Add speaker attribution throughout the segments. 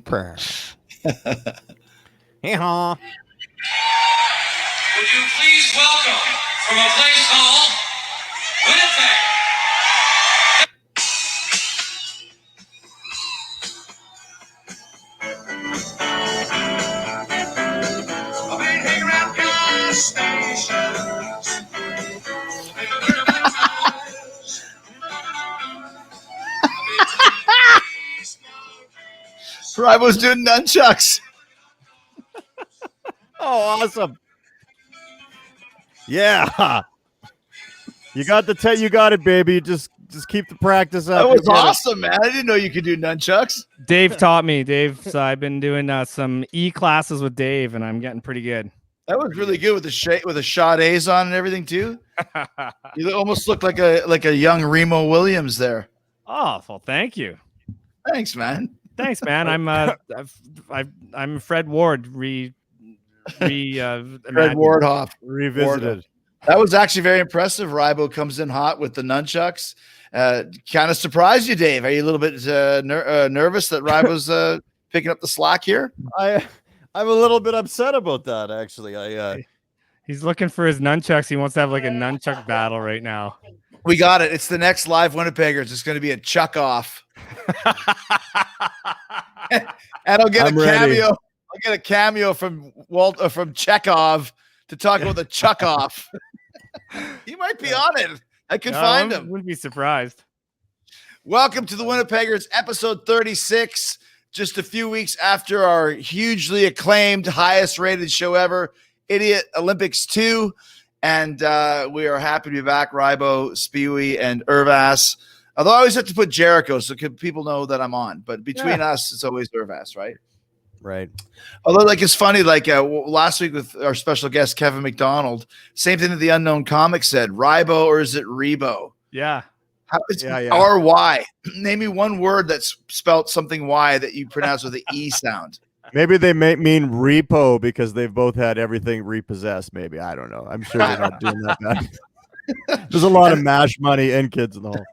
Speaker 1: Hey-haw.
Speaker 2: Would you please welcome from a place called Winnipeg? I've been hanging around gas stations.
Speaker 3: Rybo's doing nunchucks.
Speaker 1: Oh, awesome. Yeah. You got the you got it, baby. Just keep the practice up.
Speaker 3: That was awesome, man. I didn't know you could do nunchucks.
Speaker 4: Dave taught me. So I've been doing some classes with Dave, and I'm getting pretty good.
Speaker 3: That was really good with the Sade's on and everything too. You almost looked like a young Remo Williams there.
Speaker 4: Oh, well, thank you.
Speaker 3: Thanks, man.
Speaker 4: Thanks, man. I'm Fred Ward
Speaker 3: Fred
Speaker 4: imagined.
Speaker 3: Wardhoff
Speaker 1: Revisited.
Speaker 3: That was actually very impressive. Rybo comes in hot with the nunchucks. Kind of surprised you, Dave. Are you a little bit nervous that Rybo's picking up the slack here?
Speaker 1: I'm a little bit upset about that, actually.
Speaker 4: He's looking for his nunchucks. He wants to have like a nunchuck battle right now.
Speaker 3: We got it. It's the next live Winnipeggers. It's going to be a chuck off. And I'll get a cameo. I'll get a cameo from from Chekhov to talk about the chuck off. He might be on it. I could find him.
Speaker 4: Wouldn't be surprised.
Speaker 3: Welcome to the Winnipeggers, episode 36. Just a few weeks after our hugely acclaimed, highest rated show ever, Idiot Olympics 2. And we are happy to be back, Rybo, Spewy, and Irv-ass. Although I always have to put Jericho so people know that I'm on. But between us, it's always Irv-ass, right?
Speaker 1: Right.
Speaker 3: Although, it's funny, last week with our special guest, Kevin McDonald, same thing that the unknown comic said, Rybo or is it Rebo?
Speaker 4: Yeah.
Speaker 3: It's R-Y. Name me one word that's spelt something Y that you pronounce with the E sound.
Speaker 1: Maybe they may mean repo because they've both had everything repossessed. Maybe. I don't know. I'm sure they're not doing that bad. There's a lot of MASH money and kids in the hole.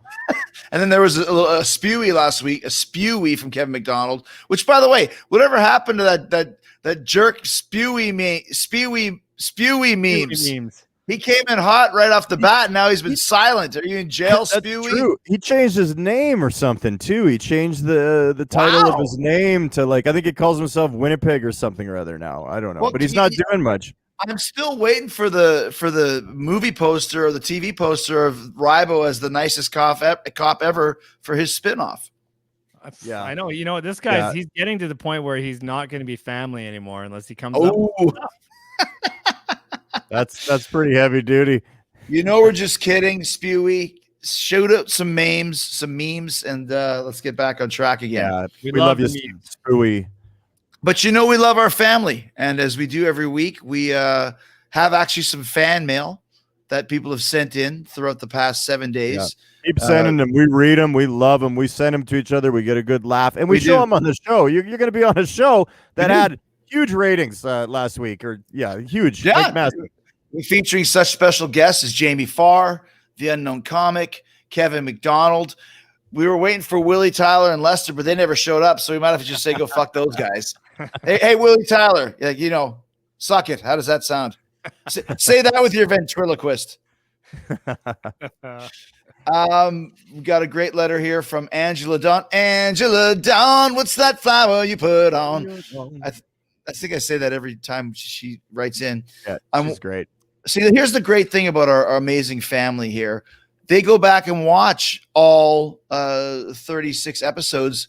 Speaker 3: And then there was a spewy last week, a spewy from Kevin McDonald, which, by the way, whatever happened to that jerk spewy memes? He came in hot right off the bat, and now he's been silent. Are you in jail, Spewy?
Speaker 1: True. He changed his name or something too. He changed the title of his name to I think he calls himself Winnipeg or something or other now. I don't know, but he's not doing much.
Speaker 3: I'm still waiting for the movie poster or the TV poster of Rybo as the nicest cop ever for his spinoff.
Speaker 1: Yeah,
Speaker 4: I know. You know, this guy's he's getting to the point where he's not going to be family anymore unless he comes up.
Speaker 1: That's pretty heavy duty.
Speaker 3: You know, we're just kidding, Spewy. Shoot out some memes, and let's get back on track again.
Speaker 1: Yeah, we love you, Spewy.
Speaker 3: But we love our family, and as we do every week, we have actually some fan mail that people have sent in throughout the past 7 days.
Speaker 1: Yeah. Keep sending them. We read them. We love them. We send them to each other. We get a good laugh, and we show them on the show. You're going to be on a show that had huge ratings last week, huge, massive.
Speaker 3: We're featuring such special guests as Jamie Farr, the unknown comic, Kevin McDonald. We were waiting for Willie Tyler and Lester, but they never showed up, so we might have to just say, go fuck those guys. Hey, Willie Tyler, suck it. How does that sound? Say that with your ventriloquist. We got a great letter here from Angela Dawn. Angela Dawn, what's that flower you put on? I think I say that every time she writes in.
Speaker 1: Yeah, she's great.
Speaker 3: See, here's the great thing about our amazing family here. They go back and watch all 36 episodes,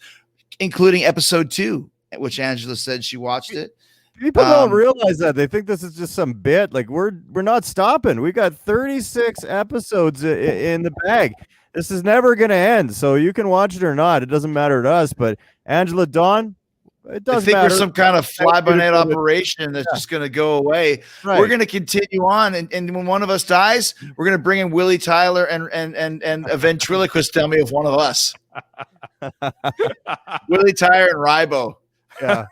Speaker 3: including episode 2, which Angela said she watched it.
Speaker 1: People don't realize that. They think this is just some bit. We're not stopping. We got 36 episodes in the bag. This is never going to end. So you can watch it or not. It doesn't matter to us. But Angela Dawn, it doesn't
Speaker 3: I think
Speaker 1: matter.
Speaker 3: There's some kind of fly-by-night operation that's just going to go away.
Speaker 1: Right.
Speaker 3: We're going to continue on, and when one of us dies, we're going to bring in Willie Tyler and a ventriloquist dummy of one of us. Willie Tyler and Rybo.
Speaker 1: Yeah,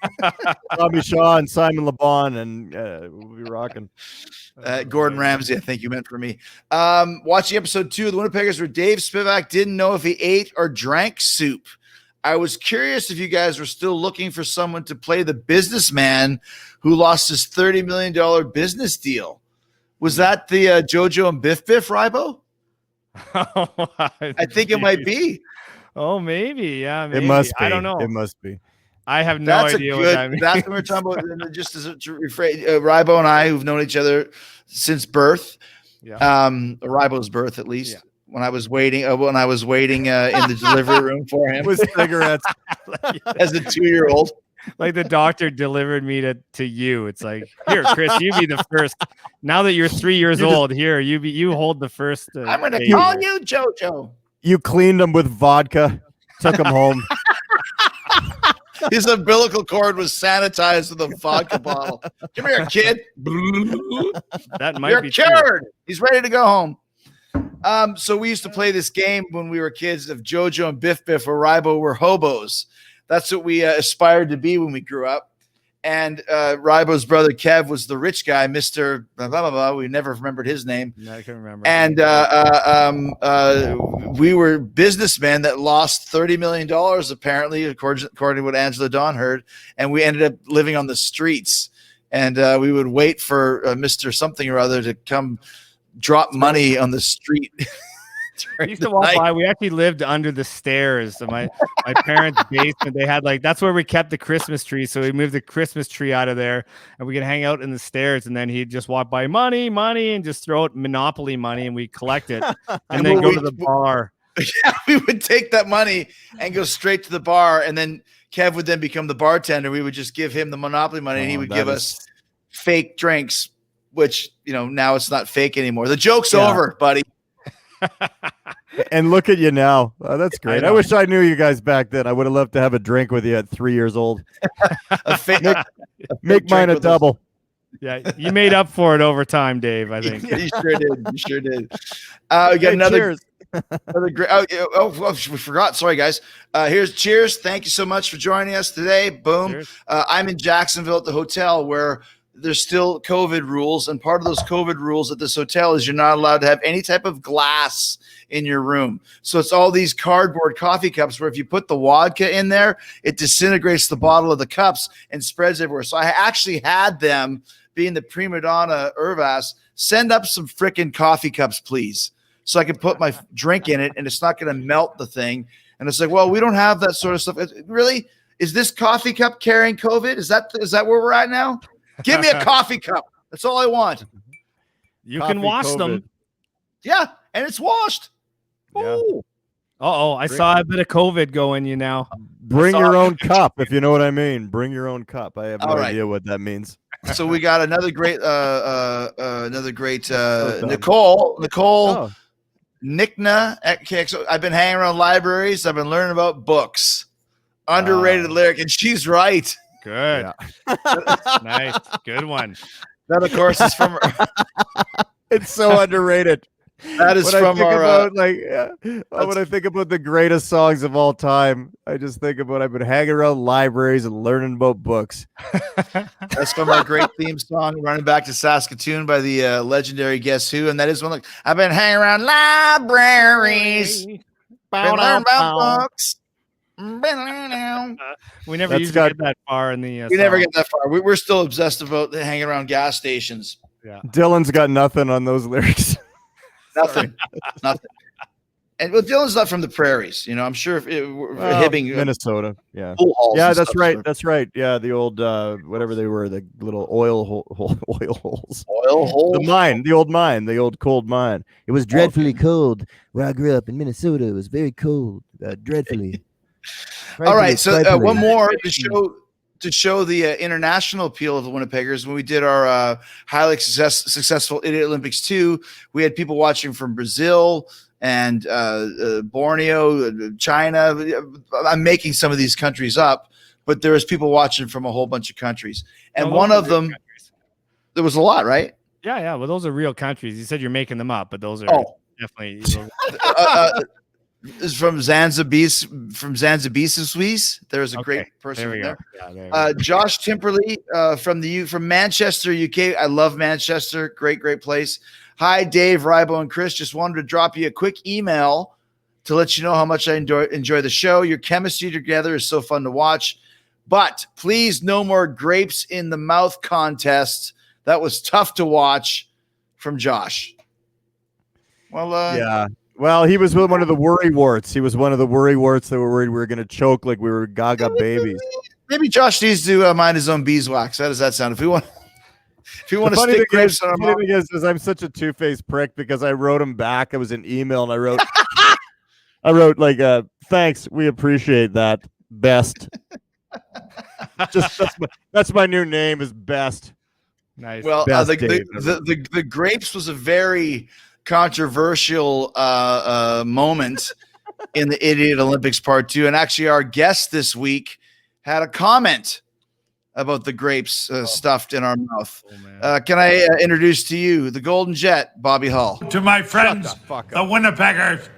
Speaker 1: Robbie Shaw and Simon LeBon, and we'll be rocking.
Speaker 3: Gordon Ramsay, I think you meant for me. Watching episode 2 of the Winnipeggers where Dave Spivak didn't know if he ate or drank soup. I was curious if you guys were still looking for someone to play the businessman who lost his $30 million business deal. Was that the JoJo and BiffBiff, Rybo? I think it might be.
Speaker 4: Oh, maybe. Yeah, maybe.
Speaker 1: It must be.
Speaker 4: I don't know.
Speaker 1: It must be.
Speaker 4: I have no idea what that means.
Speaker 3: That's what we're talking about. Just as to rephrase, Rybo and I, who've known each other since birth, Rybo's birth at least. Yeah. When I was waiting in the delivery room for him
Speaker 1: with cigarettes
Speaker 3: as a 2-year-old.
Speaker 4: Like the doctor delivered me to you. It's like, here, Chris, you be the first. Now that you're 3 years old, here you hold the first.
Speaker 3: I'm gonna call you JoJo.
Speaker 1: You cleaned him with vodka, took him home.
Speaker 3: His umbilical cord was sanitized with a vodka bottle. Come here, kid.
Speaker 4: That might
Speaker 3: You're
Speaker 4: be
Speaker 3: cured.
Speaker 4: True.
Speaker 3: He's ready to go home. So we used to play this game when we were kids of JoJo and BiffBiff, where Rybo were hobos. That's what we aspired to be when we grew up. And Rybo's brother Kev was the rich guy, Mr. Blah, blah, blah, blah. We never remembered his name.
Speaker 4: No, I can remember.
Speaker 3: And we were businessmen that lost $30 million, apparently, according to what Angela Dawn heard. And we ended up living on the streets. And we would wait for Mr. Something or other to come drop money on the street.
Speaker 4: I used to walk by. We actually lived under the stairs of my parents' basement. They had that's where we kept the Christmas tree. So we moved the Christmas tree out of there, and we could hang out in the stairs. And then he'd just walk by, money, and just throw out Monopoly money, and we collect it, and then go to the bar.
Speaker 3: Yeah, we would take that money and go straight to the bar, and then Kev would then become the bartender. We would just give him the Monopoly money, and he would give us fake drinks, which now it's not fake anymore. The joke's over, buddy.
Speaker 1: And look at you now. Oh, that's great. I wish I knew you guys back then. I would have loved to have a drink with you at 3 years old. Make mine a double.
Speaker 4: Yeah, you made up for it over time, Dave. I think
Speaker 3: you sure did. You sure did. We got another great. We forgot. Sorry, guys. Here's cheers. Thank you so much for joining us today. Boom. I'm in Jacksonville at the hotel where there's still COVID rules, and part of those COVID rules at this hotel is you're not allowed to have any type of glass in your room. So it's all these cardboard coffee cups where if you put the vodka in there, it disintegrates the bottle of the cups and spreads everywhere. So I actually had them, being the Prima Donna Irv-ass, send up some freaking coffee cups, please, so I can put my drink in it and it's not going to melt the thing. And it's like, well, we don't have that sort of stuff. Really? Is this coffee cup carrying COVID? Is that where we're at now? Give me a coffee cup. That's all I want.
Speaker 4: You can wash them.
Speaker 3: Yeah, and it's washed.
Speaker 1: Yeah.
Speaker 4: I saw a bit of COVID going you now.
Speaker 1: Bring your own cup, if you know what I mean. Bring your own cup. I have no idea what that means.
Speaker 3: So we got another great Nicole Nickna. Okay, so I've been hanging around libraries. I've been learning about books. Underrated lyric, and she's right.
Speaker 4: Good. Yeah. Nice. Good one.
Speaker 3: That, of course, is from
Speaker 1: it's so underrated.
Speaker 3: That is from our
Speaker 1: when I think about the greatest songs of all time, I just think about I've been hanging around libraries and learning about books.
Speaker 3: That's from our great theme song, Running Back to Saskatoon by the legendary Guess Who. And that is one I've been hanging around libraries. Been learning about books.
Speaker 4: We never usually get that far in the
Speaker 3: we never get that far. We're still obsessed about hanging around gas stations.
Speaker 4: Yeah,
Speaker 1: Dylan's got nothing on those lyrics.
Speaker 3: Nothing. And Dylan's not from the prairies, I'm sure if Hibbing,
Speaker 1: Minnesota. Yeah, that's right. That's right. Yeah, the old whatever they were, the little oil holes.
Speaker 3: Oil holes.
Speaker 1: The old cold mine. It was dreadfully cold where I grew up in Minnesota. It was very cold, dreadfully.
Speaker 3: All right, so one more to show the international appeal of the Winnipeggers. When we did our highly successful Idiot Olympics 2, we had people watching from Brazil and Borneo, China. I'm making some of these countries up, but there was people watching from a whole bunch of countries. And one of them, countries. There was a lot, right?
Speaker 4: Yeah. Well, those are real countries. You said you're making them up, but those are definitely.
Speaker 3: Is from Zanzibar, Swiss. There's a great person there. Yeah, Josh Timperley from Manchester, UK. I love Manchester. Great place. Hi, Dave, Rybo, and Chris. Just wanted to drop you a quick email to let you know how much I enjoy the show. Your chemistry together is so fun to watch. But please, no more grapes in the mouth contest. That was tough to watch. From Josh. Well,
Speaker 1: yeah. Well, he was one of the worry warts. He was one of the worry warts that were worried we were going to choke like we were Gaga babies.
Speaker 3: Maybe Josh needs to mind his own beeswax. How does that sound? If we want to stick grapes on our mouth.
Speaker 1: The thing is I'm such a two-faced prick because I wrote him back. It was an email, and I wrote like, thanks, we appreciate that. Best. Just that's my new name is Best.
Speaker 4: Nice.
Speaker 3: Well, the grapes was a very controversial moment in the Idiot Olympics Part 2. And actually, our guest this week had a comment about the grapes stuffed in our mouth. Can I introduce to you the Golden Jet, Bobby Hull?
Speaker 5: To my friends, the Winnipeggers,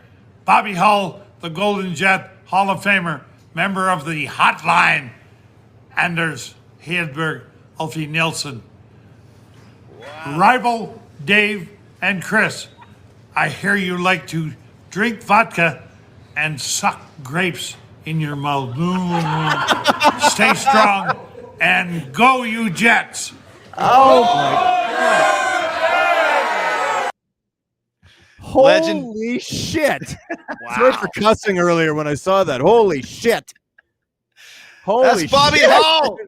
Speaker 5: Bobby Hull, the Golden Jet, Hall of Famer, member of the Hotline, Anders Hedberg, Ulfie Nilsson. Rybo, Dave, and Chris, I hear you like to drink vodka and suck grapes in your mouth. Stay strong and go, you Jets.
Speaker 1: Oh, my God. Holy shit. Sorry for cussing earlier when I saw that. Holy shit.
Speaker 3: That's Bobby Hull.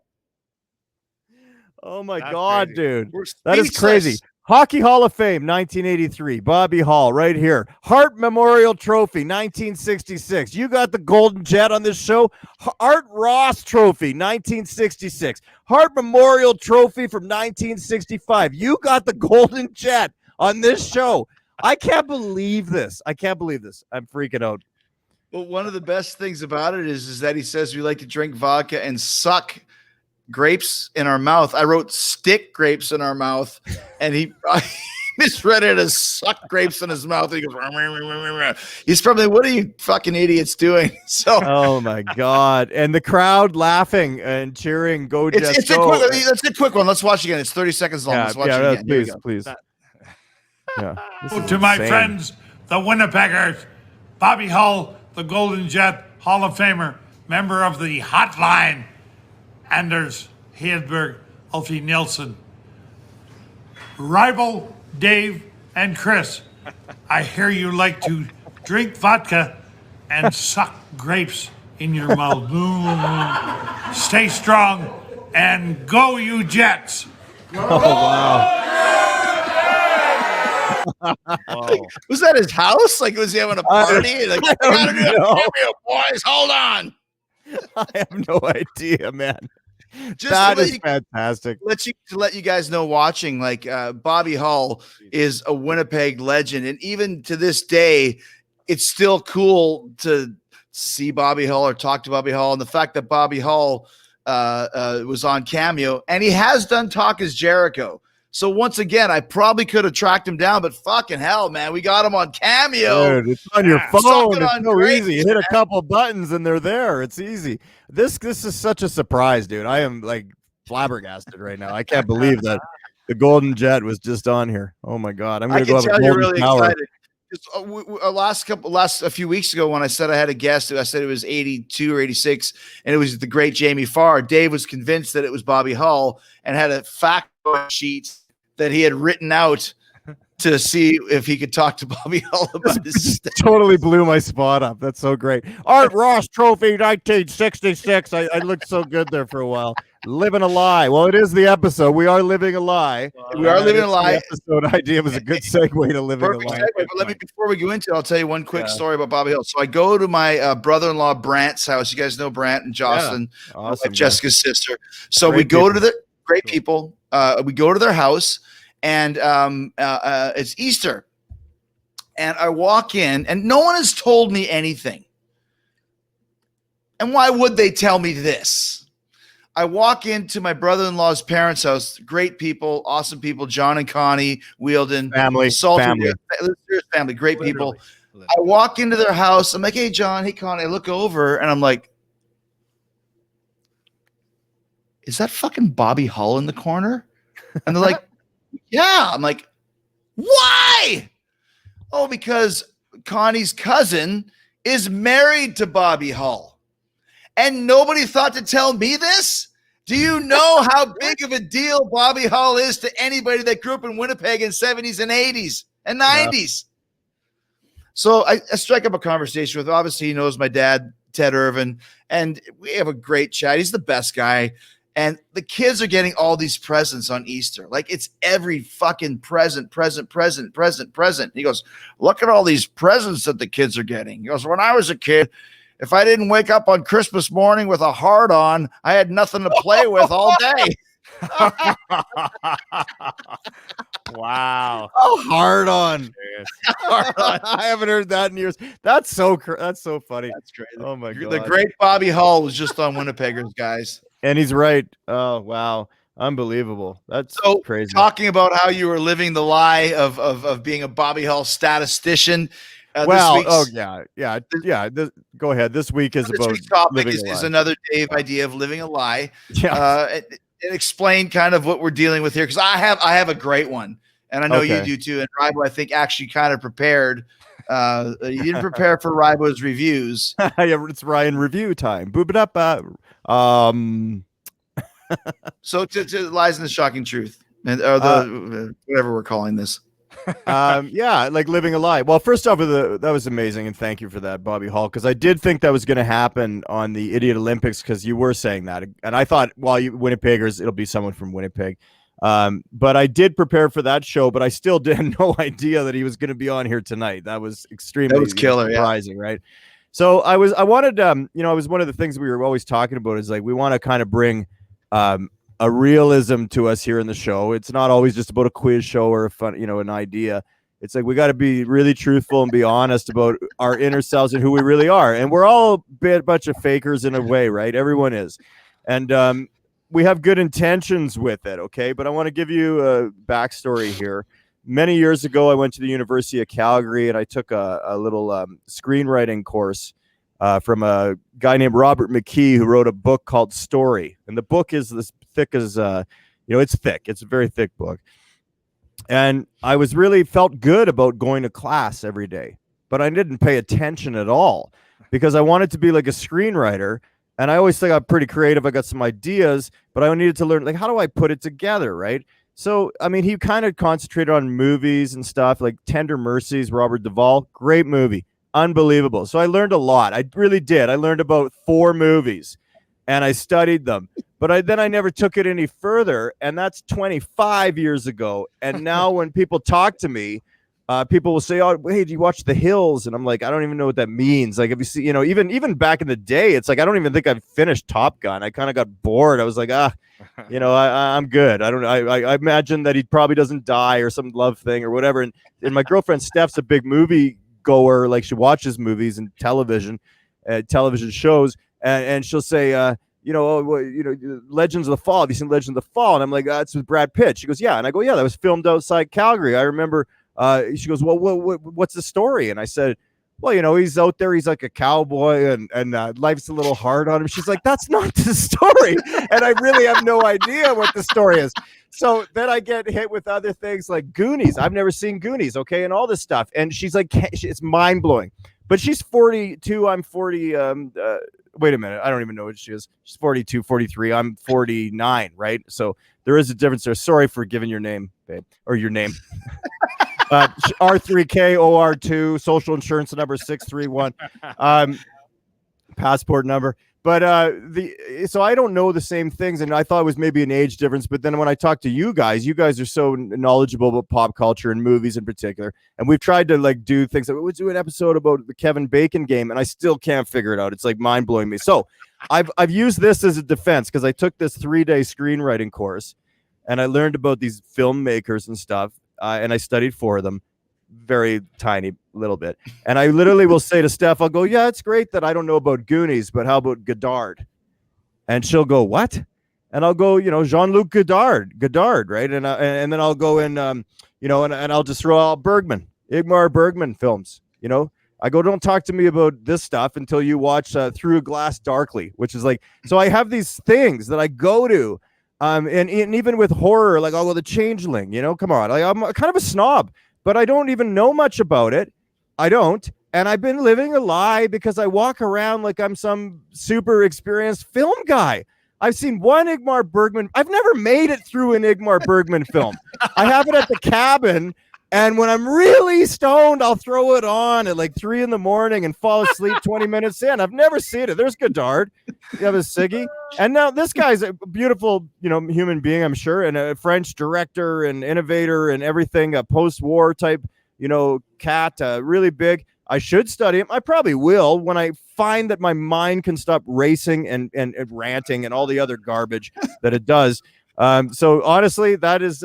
Speaker 1: Oh my God,
Speaker 3: crazy.
Speaker 1: dude. That is crazy. Hockey Hall of Fame, 1983. Bobby Hull, right here. Hart Memorial Trophy, 1966. You got the Golden Jet on this show. Art Ross Trophy, 1966. Hart Memorial Trophy from 1965. You got the Golden Jet on this show. I can't believe this. I'm freaking out.
Speaker 3: Well, one of the best things about it is that he says we like to drink vodka and suck grapes in our mouth. I wrote stick grapes in our mouth, and he misread it as suck grapes in his mouth. He goes, he's probably, what are you fucking idiots doing? So,
Speaker 1: oh my God. And the crowd laughing and cheering, go Jets,
Speaker 3: it's
Speaker 1: go.
Speaker 3: Let's a quick one. Let's watch again. It's 30 seconds long. Let's watch it again.
Speaker 1: Please. Yeah.
Speaker 5: To my friends, the Winnipeggers, Bobby Hull, the Golden Jet, Hall of Famer, member of the Hotline, Anders Hedberg, Ulfie Nilsson. Rybo, Dave, and Chris, I hear you like to drink vodka and suck grapes in your mouth. Stay strong and go, you Jets.
Speaker 1: Oh, wow.
Speaker 3: Was that his house? Like, was he having a party? Like, I gotta do it, boys. Hold on.
Speaker 1: I have no idea, man.
Speaker 3: Just
Speaker 1: that is fantastic.
Speaker 3: To let you guys know, watching, like, Bobby Hull is a Winnipeg legend, and even to this day, it's still cool to see Bobby Hull or talk to Bobby Hull, and the fact that Bobby Hull was on Cameo, and he has done Talk as Jericho. So once again, I probably could have tracked him down, but fucking hell, man, we got him on Cameo.
Speaker 1: Dude, it's on your phone. It's so
Speaker 3: grapes,
Speaker 1: easy. You hit a couple buttons and they're there. It's easy. This is such a surprise, dude. I am like flabbergasted right now. I can't believe that the Golden Jet was just on here. Oh my God, I'm gonna go have a Golden
Speaker 3: really
Speaker 1: Tower.
Speaker 3: Excited. A few weeks ago when I said I had a guest, I said it was 82 or 86, and it was the great Jamie Farr. Dave was convinced that it was Bobby Hull and had a fact sheet that he had written out to see if he could talk to Bobby Hull about his stuff.
Speaker 1: Totally blew my spot up. That's so great. Art Ross Trophy, 1966. I looked so good there for a while. Living a lie. Well, it is the episode. We are living a lie.
Speaker 3: We are living a lie.
Speaker 1: The episode idea was a good segue to living a lie.
Speaker 3: But before we go into it, I'll tell you one quick story about Bobby Hull. So I go to my brother-in-law Brant's house. You guys know Brant and Jocelyn,
Speaker 1: awesome,
Speaker 3: Jessica's sister. So we go to the great people. We go to their house, and it's Easter. And I walk in, and no one has told me anything. And why would they tell me this? I walk into my brother-in-law's parents' house. Great people, awesome people. John and Connie Wielden,
Speaker 1: family,
Speaker 3: family, great people. Literally. I walk into their house. I'm like, hey, John, hey, Connie. I look over, and I'm like, is that fucking Bobby Hull in the corner? And they're like, yeah. I'm like, why? Oh, because Connie's cousin is married to Bobby Hull. And nobody thought to tell me this? Do you know how big of a deal Bobby Hull is to anybody that grew up in Winnipeg in 70s and 80s and 90s? So I strike up a conversation with him. Obviously, he knows my dad, Ted Irvin, and we have a great chat. He's the best guy. And the kids are getting all these presents on Easter. Like, it's every fucking present. He goes, look at all these presents that the kids are getting. He goes, when I was a kid, if I didn't wake up on Christmas morning with a heart on, I had nothing to play with all day.
Speaker 4: Wow.
Speaker 1: Oh, hard on. I haven't heard that in years. That's so funny.
Speaker 3: That's great.
Speaker 1: Oh my god.
Speaker 3: The great Bobby Hull was just on Winnipeggers, guys.
Speaker 1: And he's right. Oh wow. Unbelievable. That's
Speaker 3: So
Speaker 1: crazy.
Speaker 3: talking about how you were living the lie of being a Bobby Hull statistician.
Speaker 1: Well, go ahead. This week is
Speaker 3: This
Speaker 1: about
Speaker 3: week's topic
Speaker 1: living
Speaker 3: is
Speaker 1: a lie.
Speaker 3: another Dave idea of living a lie.
Speaker 1: Yeah.
Speaker 3: And explain kind of what we're dealing with here, because I have a great one, and I know you
Speaker 1: Okay.
Speaker 3: do too. And Rybo, I think, actually kind of prepared. You didn't prepare for Rybo's reviews.
Speaker 1: Yeah, it's Ryan review time. Boop it up.
Speaker 3: So to lies and the shocking truth, and or the whatever we're calling this.
Speaker 1: Yeah, like living a lie. Well, first off, that was amazing, and thank you for that, Bobby Hall, because I did think that was going to happen on the Idiot Olympics, because you were saying that, and I thought, well, you Winnipeggers, it'll be someone from Winnipeg. But I did prepare for that show, but I still had no idea that he was going to be on here tonight. That was extremely
Speaker 3: killer,
Speaker 1: surprising, right? So I wanted, it was one of the things we were always talking about is like we want to kind of bring a realism to us here in the show. It's not always just about a quiz show or a fun, an idea. It's like we got to be really truthful and be honest about our inner selves and who we really are. And we're all a bunch of fakers in a way, right? Everyone is. And we have good intentions with it, okay? But I want to give you a backstory here. Many years ago, I went to the University of Calgary and I took a little screenwriting course from a guy named Robert McKee, who wrote a book called Story. And the book is this thick as, it's thick. It's a very thick book. And I felt good about going to class every day, but I didn't pay attention at all because I wanted to be like a screenwriter. And I always think I'm pretty creative. I got some ideas, but I needed to learn, like, how do I put it together, right? So, I mean, he kind of concentrated on movies and stuff like Tender Mercies, Robert Duvall, great movie. Unbelievable. So I learned a lot. I really did. I learned about 4 movies and I studied them, but then I never took it any further. And that's 25 years ago. And now when people talk to me, people will say, oh, hey, do you watch The Hills? And I'm like, I don't even know what that means. Like, if you see, even back in the day, it's like, I don't even think I've finished Top Gun. I kind of got bored. I was like, I'm good. I imagine that he probably doesn't die or some love thing or whatever. And my girlfriend Steph's a big movie goer. Like, she watches movies and television shows. And she'll say, Legends of the Fall. Have you seen Legends of the Fall? And I'm like, it's with Brad Pitt. She goes, yeah. And I go, yeah, that was filmed outside Calgary. I remember. She goes, well, what's the story? And I said, well, he's out there. He's like a cowboy and life's a little hard on him. She's like, that's not the story. And I really have no idea what the story is. So then I get hit with other things like Goonies. I've never seen Goonies. Okay. And all this stuff. And she's like, it's mind blowing, but she's 42. I'm 40. Wait a minute. I don't even know what she is. She's 42, 43. I'm 49. Right. So there is a difference there. Sorry for giving your name, babe, or your name. R3K OR2, social insurance number 631, passport number. But so I don't know the same things, and I thought it was maybe an age difference. But then when I talk to you guys are so knowledgeable about pop culture and movies in particular, and we've tried to like do things. Like, we'll do an episode about the Kevin Bacon game, and I still can't figure it out. It's like mind blowing me. So I've used this as a defense because I took this 3-day screenwriting course, and I learned about these filmmakers and stuff. And I studied for them, very tiny little bit. And I literally will say to Steph, I'll go, yeah, it's great that I don't know about Goonies, but how about Godard? And she'll go, what? And I'll go, Jean-Luc Godard, right? And then I'll go in, and I'll just throw out Bergman, Ingmar Bergman films. I go, don't talk to me about this stuff until you watch Through a Glass Darkly, which is like, so I have these things that I go to. And even with horror, like, The Changeling, come on. Like, I'm kind of a snob, but I don't even know much about it. I don't. And I've been living a lie because I walk around like I'm some super experienced film guy. I've seen one Ingmar Bergman. I've never made it through an Ingmar Bergman film. I have it at the cabin, and when I'm really stoned, I'll throw it on at like 3 a.m. and fall asleep 20 minutes in. I've never seen it. There's Godard. You have a Siggy. And now this guy's a beautiful, human being, I'm sure, and a French director and innovator and everything, a post-war type, cat, really big. I should study him. I probably will when I find that my mind can stop racing and ranting and all the other garbage that it does. So honestly, that is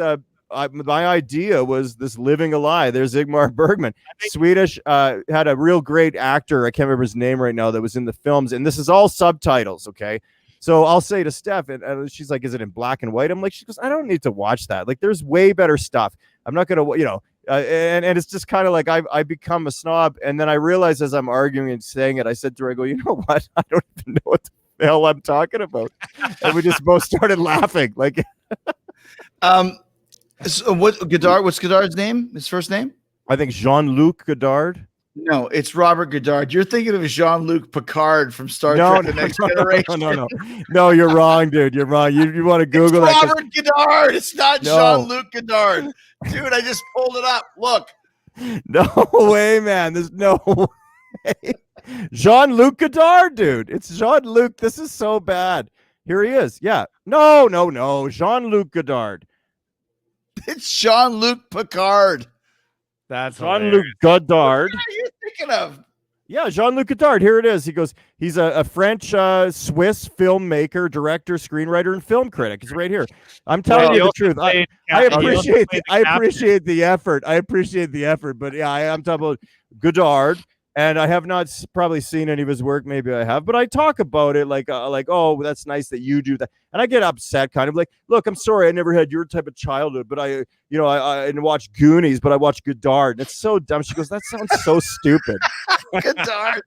Speaker 1: my idea was this living a lie. There's Ingmar Bergman, Swedish, had a real great actor. I can't remember his name right now that was in the films. And this is all subtitles. Okay. So I'll say to Steph, and she's like, is it in black and white? I'm like, she goes, I don't need to watch that. Like, there's way better stuff. I'm not going to, and it's just kind of like I become a snob. And then I realized as I'm arguing and saying it, I said to her, I go, you know what? I don't even know what the hell I'm talking about. And we just both started laughing. Like,
Speaker 3: so what's Godard's name? His first name?
Speaker 1: I think Jean-Luc Godard.
Speaker 3: No, it's Robert Godard. You're thinking of Jean-Luc Picard from Star Trek: The Next Generation.
Speaker 1: No, you're wrong, dude. You're wrong. You want to Google
Speaker 3: it's
Speaker 1: that?
Speaker 3: Robert Godard. It's not Jean-Luc Godard. Dude, I just pulled it up. Look.
Speaker 1: No way, man. There's no way. Jean-Luc Godard, dude. It's Jean-Luc. This is so bad. Here he is. Yeah. No. Jean-Luc Godard.
Speaker 3: It's Jean-Luc Picard.
Speaker 4: That's
Speaker 1: Jean-Luc Godard.
Speaker 3: What are you thinking of?
Speaker 1: Yeah, Jean-Luc Godard. Here it is. He goes, he's a French, Swiss filmmaker, director, screenwriter, and film critic. It's right here. I'm telling you the truth. I appreciate the effort. I appreciate the effort. But yeah, I'm talking about Godard. And I have not probably seen any of his work. Maybe I have, but I talk about it like, oh, that's nice that you do that. And I get upset, kind of like, look, I'm sorry, I never had your type of childhood, but I didn't watch Goonies, but I watched Godard. That's so dumb. She goes, that sounds so stupid.
Speaker 3: Godard.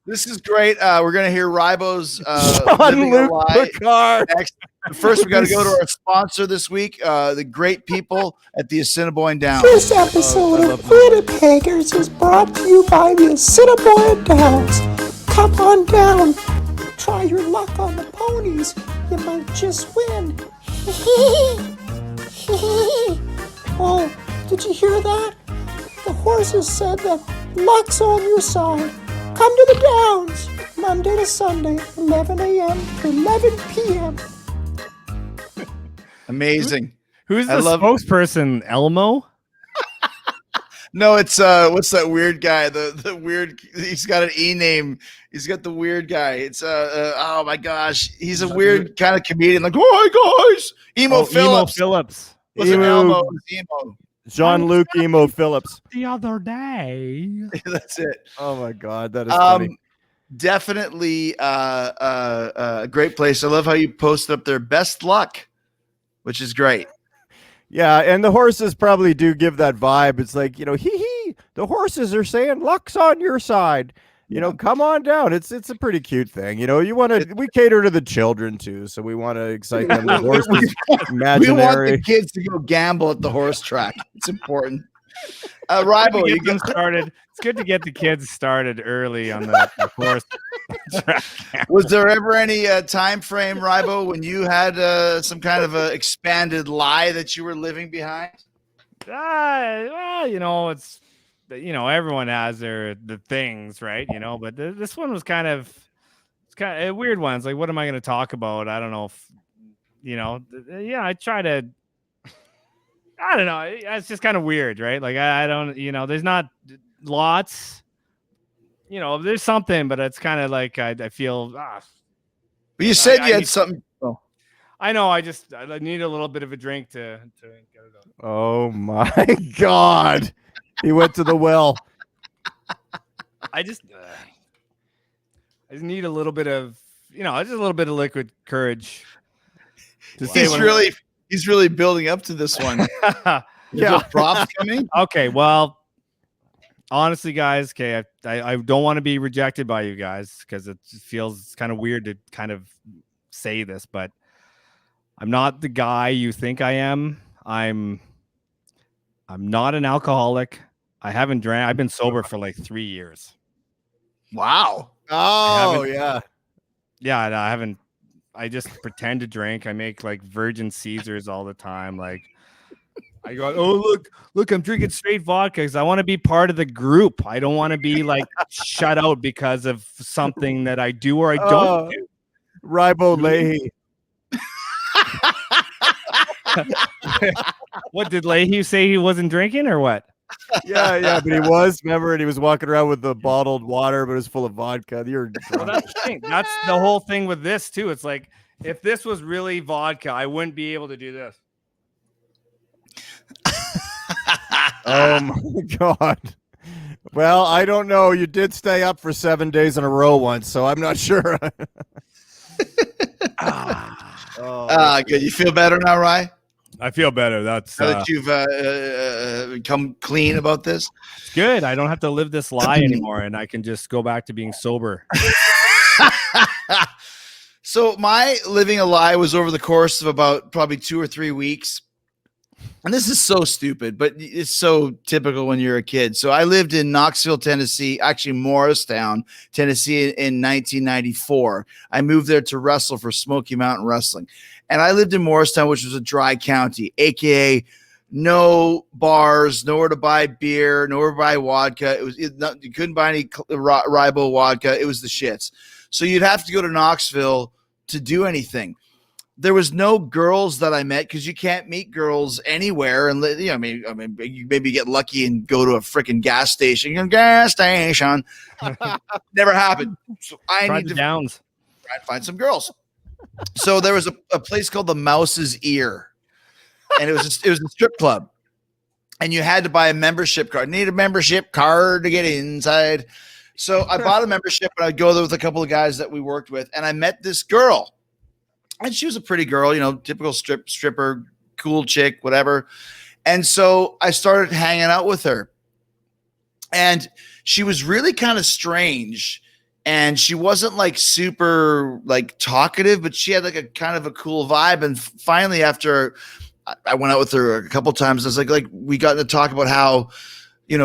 Speaker 3: This is great. We're gonna hear Rybo's
Speaker 1: Jean-Luc Picard.
Speaker 3: Next. First, we got to go to our sponsor this week, the great people at the Assiniboine Downs.
Speaker 6: This episode of Winnipeggers is brought to you by the Assiniboine Downs. Come on down. Try your luck on the ponies. You might just win. Oh, did you hear that? The horses said that luck's on your side. Come to the Downs, Monday to Sunday, 11 a.m. to 11 p.m.
Speaker 3: Amazing.
Speaker 4: Who's the spokesperson? Elmo?
Speaker 3: No, it's what's that weird guy? The weird. He's got an E name. He's got the weird guy. It's oh my gosh, he's a weird kind of comedian. Like, oh hi guys, Emo Phillips. Wasn't Elmo? It was Emo.
Speaker 1: Jean-Luc Emo Phillips.
Speaker 4: The other day.
Speaker 3: That's it.
Speaker 1: Oh my God, that is funny.
Speaker 3: Definitely a great place. I love how you posted up their best luck, which is great.
Speaker 1: Yeah, and the horses probably do give that vibe. It's like, the horses are saying luck's on your side. Come on down. It's a pretty cute thing. We cater to the children too, so we want to excite them. The horses, imaginary.
Speaker 3: We want the kids to go gamble at the horse track. It's important. Rybo, you
Speaker 4: get started. It's good to get the kids started early on the horse track.
Speaker 3: Was there ever any time frame, Rybo, when you had some kind of a expanded lie that you were living behind?
Speaker 4: Well, it's everyone has the things, right? But this one was kind of a weird one. It's like, what am I going to talk about? I don't know if I try to. I don't know. It's just kind of weird, right? Like I don't, there's not lots, there's something, but it's kind of like I feel.
Speaker 3: But you said you had something. Oh.
Speaker 4: I know. I need a little bit of a drink to get it up.
Speaker 1: Oh my God! He went to the well.
Speaker 4: I just need a little bit of, just a little bit of liquid courage.
Speaker 3: He's really building up to this one. Yeah, props coming.
Speaker 4: Okay, well, honestly, guys, I don't want to be rejected by you guys because it just feels kind of weird to kind of say this, but I'm not the guy you think I am. I'm not an alcoholic. I haven't drank. I've been sober for like 3 years.
Speaker 3: Wow.
Speaker 1: Oh yeah.
Speaker 4: Yeah, I haven't. I just pretend to drink. I make like virgin Caesars all the time. Like I go, oh look, I'm drinking straight vodka because I want to be part of the group. I don't want to be like shut out because of something that I do or I don't do.
Speaker 1: Rybo Leahy.
Speaker 4: What did Leahy say? He wasn't drinking or what?
Speaker 1: Yeah, but he was. Remember, and he was walking around with the bottled water, but it was full of vodka. You're
Speaker 4: Well, that's the thing. That's the whole thing with this too. It's like if this was really vodka, I wouldn't be able to do this.
Speaker 1: Oh my God. Well, I don't know. You did stay up for 7 days in a row once, so I'm not sure.
Speaker 3: Good. You feel better now, Rye?
Speaker 4: I feel better. That's
Speaker 3: Now that you've come clean about this.
Speaker 4: good. I don't have to live this lie anymore, and I can just go back to being sober.
Speaker 3: So my living a lie was over the course of about probably 2 or 3 weeks. And this is so stupid, but it's so typical when you're a kid. So I lived in Knoxville, Tennessee, actually Morristown, Tennessee in 1994. I moved there to wrestle for Smoky Mountain Wrestling. And I lived in Morristown, which was a dry county, aka no bars, nowhere to buy beer, nowhere to buy vodka. You couldn't buy any Rybo vodka. It was the shits. So you'd have to go to Knoxville to do anything. There was no girls that I met because you can't meet girls anywhere. And I mean, you maybe get lucky and go to a freaking gas station. Never happened. So I need to try and find some girls. So there was a place called the Mouse's Ear, and it was a strip club, and you had to buy a membership card. Need a membership card to get inside. So I bought a membership, and I'd go there with a couple of guys that we worked with, and I met this girl. And she was a pretty girl, typical stripper, cool chick, whatever. And so I started hanging out with her. And she was really kind of strange. And she wasn't like super like talkative, but she had like a kind of a cool vibe. And finally, after I went out with her a couple of times, I was like we got to talk about how,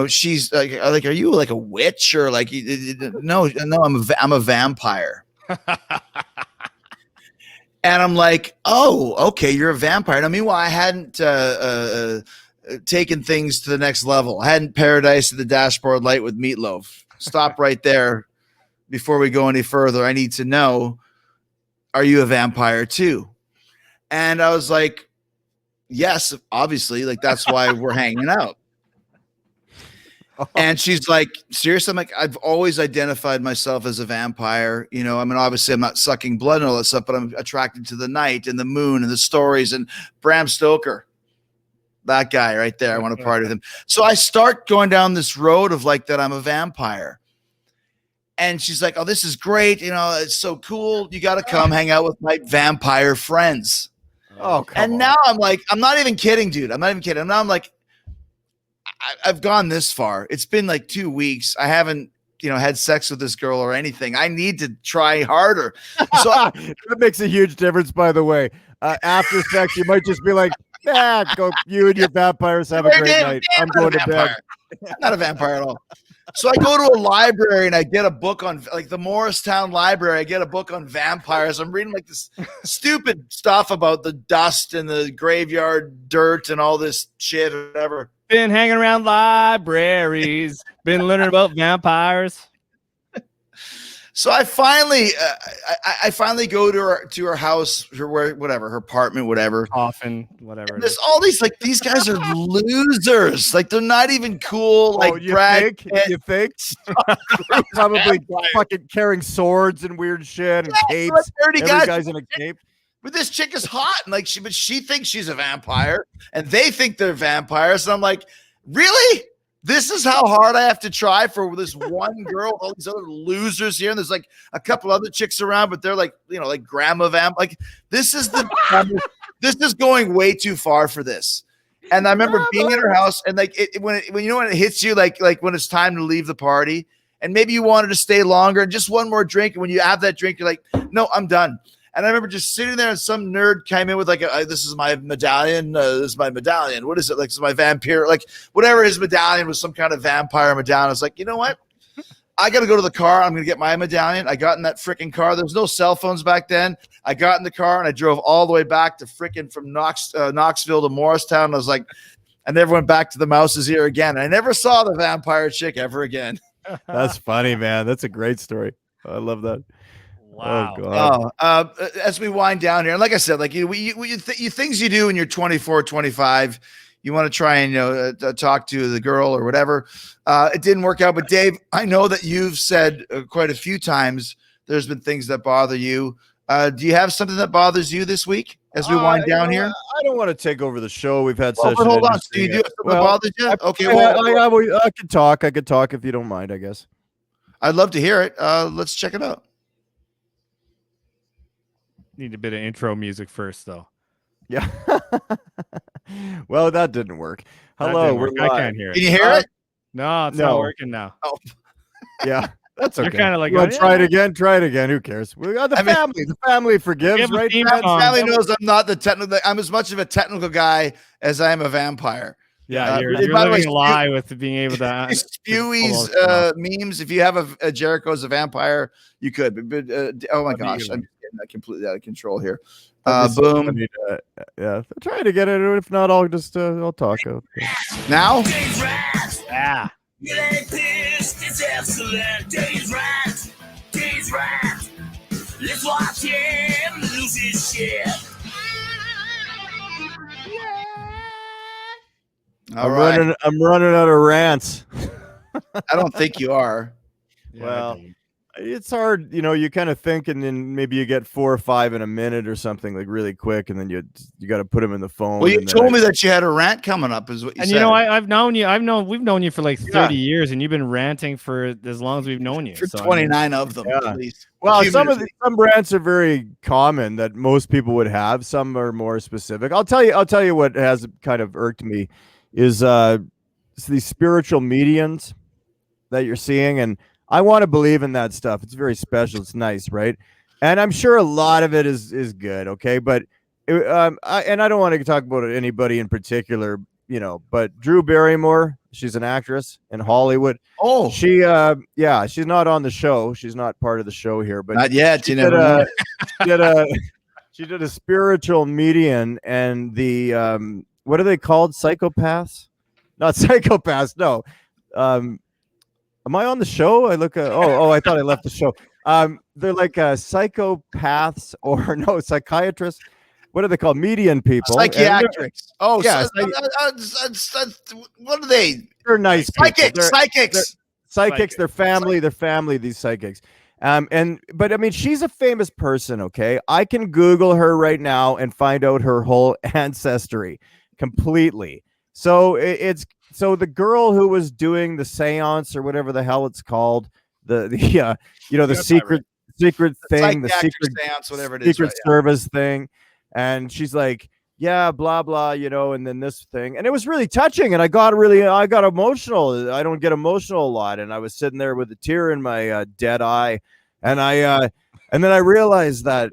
Speaker 3: she's like, are you like a witch or like, no, I'm a vampire. And I'm like, oh, okay, you're a vampire. Now, meanwhile, I hadn't taken things to the next level. I hadn't paradise at the dashboard light with meatloaf. Stop right there before we go any further. I need to know, are you a vampire too? And I was like, yes, obviously. Like, that's why we're hanging out. And she's like, seriously? I'm like, I've always identified myself as a vampire. Obviously I'm not sucking blood and all that stuff, but I'm attracted to the night and the moon and the stories and Bram Stoker. That guy right there. I want to party with him. So I start going down this road of like that I'm a vampire. And she's like, oh, this is great. It's so cool. You got to come hang out with my vampire friends.
Speaker 1: Oh,
Speaker 3: and now I'm like, I'm not even kidding, dude. I'm not even kidding. Now I'm like, I've gone this far. It's been like 2 weeks. I haven't, had sex with this girl or anything. I need to try harder. So
Speaker 1: that makes a huge difference, by the way. After sex, you might just be like, go. You and your vampires have a great night. I'm going to bed.
Speaker 3: I'm not a vampire at all. So I go to a library and I get a book on like the Morristown Library. I get a book on vampires. I'm reading like this stupid stuff about the dust and the graveyard dirt and all this shit or whatever.
Speaker 4: Been hanging around libraries, been learning about vampires.
Speaker 3: So I finally go to her house, her apartment, whatever.
Speaker 4: Often, whatever.
Speaker 3: There's all these guys are losers. Like they're not even cool. Like
Speaker 1: you think? Probably fucking carrying swords and weird shit and capes.
Speaker 3: Like
Speaker 1: Every guy's in a cape.
Speaker 3: But this chick is hot, and like she thinks she's a vampire, and they think they're vampires. And I'm like, really? This is how hard I have to try for this one girl, all these other losers here. And there's like a couple other chicks around, but they're like, like grandma vamp. Like this is this is going way too far for this. And I remember being in her house, and like when it hits you, like when it's time to leave the party, and maybe you wanted to stay longer, and just one more drink. And when you have that drink, you're like, no, I'm done. And I remember just sitting there, and some nerd came in with like, "This is my medallion. This is my medallion. What is it? Like, this is my vampire. Like, whatever his medallion was, some kind of vampire medallion." I was like, you know what? I got to go to the car. I'm going to get my medallion. I got in that freaking car. There was no cell phones back then. I got in the car and I drove all the way back to freaking from Knoxville to Morristown. I was like, I never went back to the Mouse's Ear again. I never saw the vampire chick ever again.
Speaker 1: That's funny, man. That's a great story. I love that.
Speaker 4: Wow.
Speaker 1: Oh, God.
Speaker 3: As we wind down here, and like I said, like you things you do when you're 24, 25, you want to try and talk to the girl or whatever. It didn't work out, but Dave, I know that you've said quite a few times there's been things that bother you. Do you have something that bothers you this week as we wind down here?
Speaker 1: I don't want to take over the show. We've had
Speaker 3: Well,
Speaker 1: such.
Speaker 3: hold on. Do you do something that bothers you? Okay. Well,
Speaker 1: I could talk. I could talk if you don't mind. I guess.
Speaker 3: I'd love to hear it. Let's check it out.
Speaker 4: Need a bit of intro music first, though.
Speaker 1: Yeah. Well, that didn't work. Hello, we're
Speaker 4: I
Speaker 1: live.
Speaker 4: can't hear it.
Speaker 3: Can you hear it?
Speaker 4: No, it's
Speaker 1: No.
Speaker 4: not working now.
Speaker 1: Yeah, that's okay.
Speaker 4: You're kind of like,
Speaker 1: You want to try it again? Try it again. Who cares? We got the family. The family forgives,
Speaker 4: have a
Speaker 1: right?
Speaker 4: theme
Speaker 3: My
Speaker 4: song.
Speaker 3: family knows I'm not the technical. I'm as much of a technical guy as I am a vampire.
Speaker 4: Yeah, you're
Speaker 3: by the way,
Speaker 4: living a lie with being able to.
Speaker 3: Spewie's memes. If you have a Jericho as a vampire, you could. But oh my gosh, I'm getting completely out of control here. Boom.
Speaker 1: Yeah, try to get it. If not, I'll just I'll talk.
Speaker 3: Now.
Speaker 4: Yeah.
Speaker 2: It's excellent. Dave's rant. Dave's rant. Let's watch him lose his shit.
Speaker 3: All right.
Speaker 1: I'm running out of rants.
Speaker 3: I don't think you are.
Speaker 1: Well, it's hard, you kind of think, and then maybe you get 4 or 5 in a minute or something, like really quick, and then you got to put them in the phone.
Speaker 3: Well, you told me that you had a rant coming up, is what you said.
Speaker 4: I've known you. We've known you for like 30 years, and you've been ranting for as long as we've known you.
Speaker 3: For
Speaker 4: So,
Speaker 3: 29 of them,
Speaker 1: yeah.
Speaker 3: at least.
Speaker 1: Well, some rants are very common that most people would have. Some are more specific. I'll tell you what has kind of irked me is these spiritual mediums that you're seeing, and I want to believe in that stuff. It's very special. It's nice, right? And I'm sure a lot of it is good, okay? But I don't want to talk about anybody in particular, but Drew Barrymore, she's an actress in Hollywood.
Speaker 3: Oh,
Speaker 1: she's not on the show. She's not part of the show here, but
Speaker 3: not yet. You never know.
Speaker 1: She did a spiritual medium, and the what are they called? Psychopaths? Not psychopaths. No. Am I on the show? I look. I thought I left the show. They're like psychopaths or no psychiatrists. What are they called? Median people.
Speaker 3: Psychiatrics. Oh,
Speaker 1: yeah.
Speaker 3: What are they?
Speaker 1: They're nice.
Speaker 3: Psychics.
Speaker 1: Psychics. They're family. They're family. These psychics. But I mean, she's a famous person. Okay, I can Google her right now and find out her whole ancestry completely. So So the girl who was doing the seance or whatever the hell it's called, the secret thing, the secret
Speaker 3: seance, whatever it is,
Speaker 1: secret service thing, and she's like, yeah, blah blah, and then this thing, and it was really touching, and I got emotional. I don't get emotional a lot, and I was sitting there with a tear in my dead eye, and then I realized that,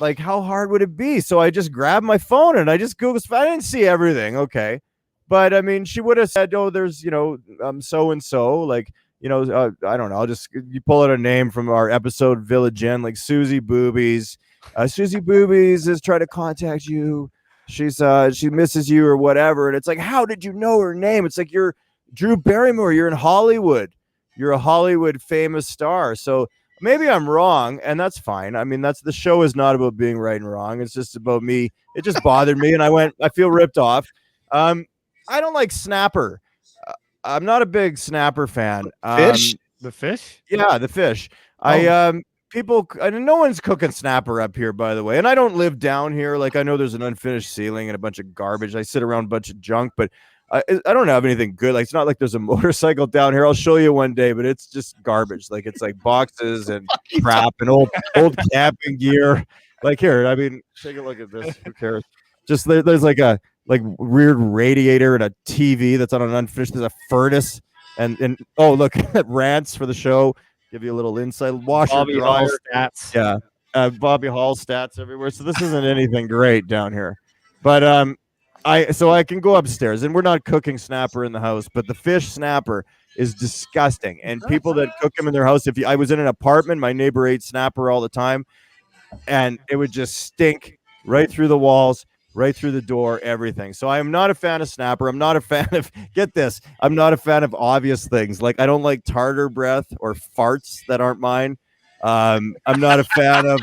Speaker 1: like, how hard would it be? So I just grabbed my phone and I just Googled. I didn't see everything, okay. But I mean, she would have said, "Oh, there's, so and so, like, I don't know. You pull out a name from our episode Village Inn, like Susie Boobies. Susie Boobies is trying to contact you. She misses you or whatever." And it's like, how did you know her name? It's like, you're Drew Barrymore. You're in Hollywood. You're a Hollywood famous star. So maybe I'm wrong, and that's fine. I mean, the show is not about being right and wrong. It's just about me. It just bothered me, and I feel ripped off. I don't like Snapper. I'm not a big Snapper fan.
Speaker 3: Fish?
Speaker 4: The fish?
Speaker 1: Yeah, the fish.
Speaker 3: Oh.
Speaker 1: No one's cooking Snapper up here, by the way. And I don't live down here. Like, I know there's an unfinished ceiling and a bunch of garbage. I sit around a bunch of junk, but I don't have anything good. Like, it's not like there's a motorcycle down here. I'll show you one day, but it's just garbage. Like, it's like boxes and crap and old camping gear. Like, here, I mean, take a look at this. Who cares? Just there's like a weird radiator and a TV that's on an unfinished. There's a furnace and oh, look at rants for the show. Give you a little insight. Washer, dryer.
Speaker 4: Stats.
Speaker 1: Yeah. Bobby Hall stats everywhere, so this isn't anything great down here. But I can go upstairs, and we're not cooking snapper in the house, but the fish snapper is disgusting. And people that cook them in their house, I was in an apartment, my neighbor ate snapper all the time, and it would just stink right through the walls, right through the door, everything. So I am not a fan of snapper. I'm not a fan of, get this, I'm not a fan of obvious things. Like I don't like tartar breath or farts that aren't mine. I'm not a fan of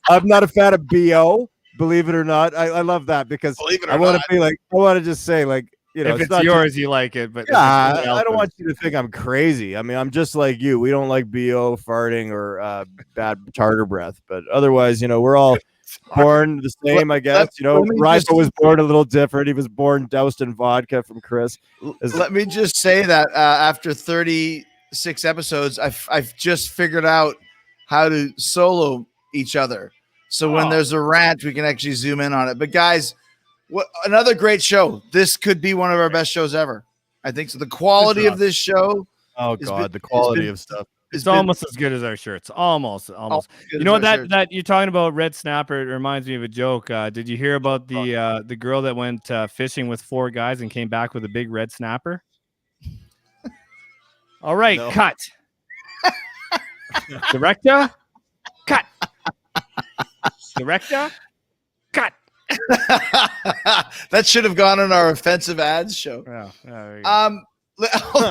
Speaker 1: I'm not a fan of BO, believe it or not. I love that because I want to be like, I want to just say, like, you know,
Speaker 4: if it's yours, you like it, but
Speaker 1: yeah, I don't want you to think I'm crazy. I mean, I'm just like you. We don't like BO, farting, or bad tartar breath. But otherwise, you know, we're all born the same, I guess. You know, Rybo was born a little different. He was born doused in vodka from Chris.
Speaker 3: Let me just say that after 36 episodes, I've just figured out how to solo each other. So when there's a rant, we can actually zoom in on it. But guys, another great show. This could be one of our best shows ever. I think so. The quality of this show.
Speaker 1: Oh God, the quality of stuff.
Speaker 4: It's almost as good as our shirts. Almost. You know what that you're talking about red snapper? It reminds me of a joke. Did you hear about the girl that went fishing with 4 guys and came back with a big red snapper? All right, cut. Director, cut. Director, cut.
Speaker 3: That should have gone on our offensive ads show.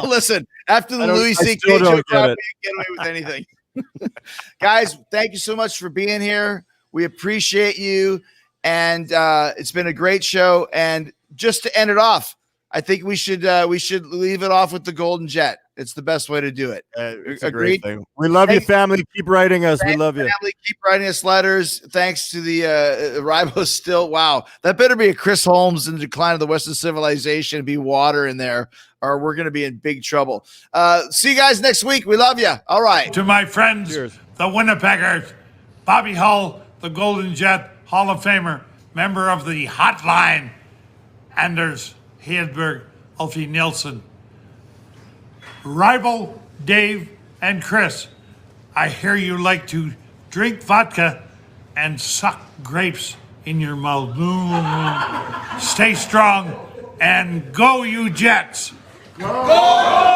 Speaker 3: Listen, after the Louis C.K. show, can't get away with anything. Guys, thank you so much for being here. We appreciate you, and it's been a great show. And just to end it off, I think we should leave it off with the Golden Jet. It's the best way to do it.
Speaker 1: It's a great thing. We love you, family. Keep writing us. We love you.
Speaker 3: Family, keep writing us letters. Thanks to the Rybo still. Wow, that better be a Chris Holmes in the Decline of the Western Civilization. Be water in there, or we're going to be in big trouble. See you guys next week. We love you. All right.
Speaker 5: To my friends, the Winnipeggers, Bobby Hull, the Golden Jet Hall of Famer, member of the Hotline, Anders Hedberg, Ulfie Nielsen, Rybo, Dave, and Chris. I hear you like to drink vodka and suck grapes in your mouth. Stay strong and go, you Jets. Go!